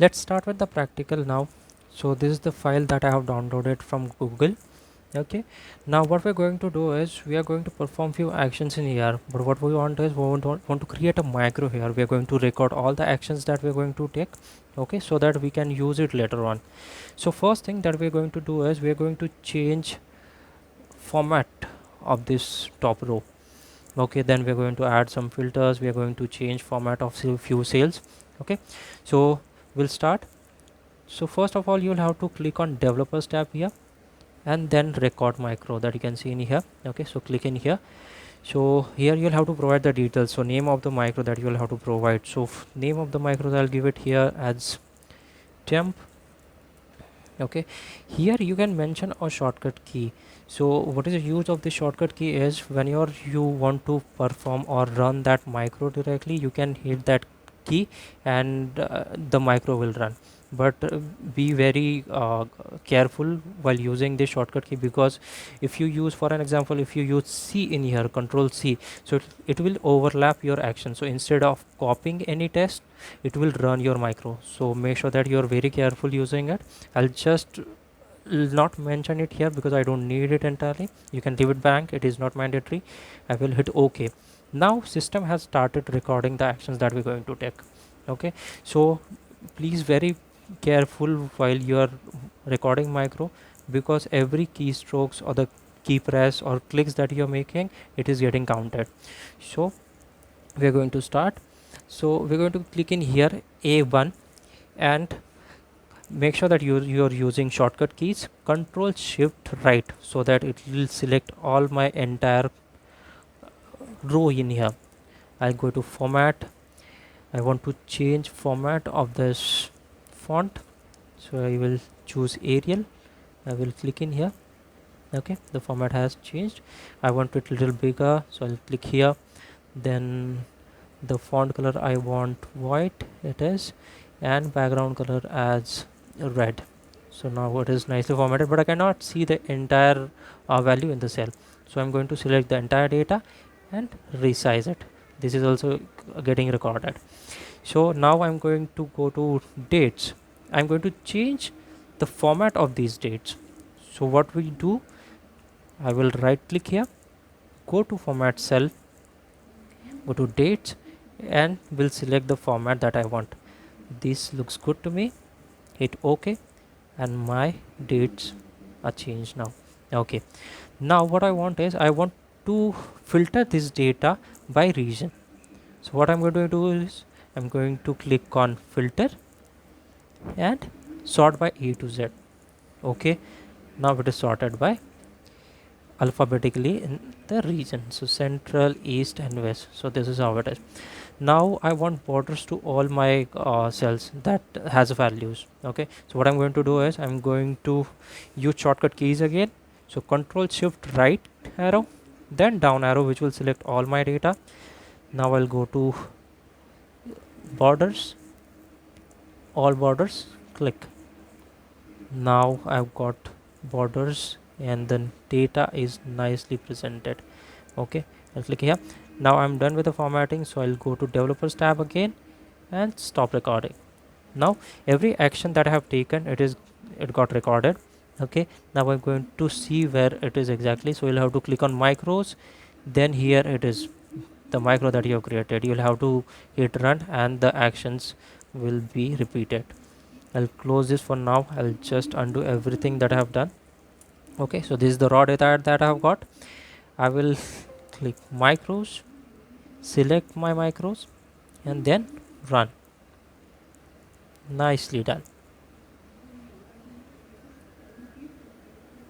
Let's start with the practical now. So this is the file that I have downloaded from Google. Okay, now what we're going to do is we are going to perform few actions in here, but what we want is we want to create a micro here. We are going to record all the actions that we're going to take, okay, so that we can use it later on. So first thing that we're going to do is we're going to change format of this top row. Okay, then we're going to add some filters. We are going to change format of few cells. Okay, so we'll start. So first of all, you'll have to click on developers tab here and then record micro that you can see in here. Okay, so click in here. So here you'll have to provide the details. So name of the micro that you'll have to provide. So name of the micro, I'll give it here as temp. Okay, here you can mention a shortcut key. So what is the use of the shortcut key is when you want to perform or run that micro directly, you can hit that key and the micro will run. But be very careful while using this shortcut key, because if you use, for an example, if you use C in here, control C, so it will overlap your action. So instead of copying any test, it will run your micro. So make sure that you're very careful using it. I'll just not mention it here because I don't need it entirely. You can leave it blank, it is not mandatory. I will hit OK. Now system has started recording the actions that we're going to take. Okay, so please very careful while you are recording micro, because every keystrokes or the key press or clicks that you're making, it is getting counted. So we're going to start. So we're going to click in here A1 and make sure that you're using shortcut keys control shift right, so that it will select all my entire row in here. I'll go to format. I want to change format of this font, so I will choose Arial. I will click in here. Okay, the format has changed. I want it a little bigger, so I'll click here. Then the font color I want white it is, and background color as red. So now it is nicely formatted, but I cannot see the entire value in the cell. So I'm going to select the entire data and resize it. This is also getting recorded. So now I'm going to go to dates. I'm going to change the format of these dates. So what we do, I will right click here, go to format cell, go to dates, and will select the format that I want. This looks good to me. Hit OK, and my dates are changed now. Okay, now what I want is I want to filter this data by region. So what I'm going to do is I'm going to click on filter and sort by A to Z. Okay, now it is sorted by alphabetically in the region, so central, east and west. So this is how it is. Now I want borders to all my cells that has values. Okay, so what I'm going to do is I'm going to use shortcut keys again. So control shift right arrow, then down arrow, which will select all my data. Now I'll go to borders, all borders, click. Now I've got borders and then data is nicely presented. Okay, I'll click here. Now I'm done with the formatting, so I'll go to developers tab again and stop recording. Now every action that I have taken, it got recorded. Okay, now I'm going to see where it is exactly. So you'll have to click on micros, then here it is the micro that you have created. You'll have to hit run and the actions will be repeated. I'll close this for now. I'll just undo everything that I have done. Okay, so this is the raw data that I have got. I will click micros, select my micros and then run. Nicely done.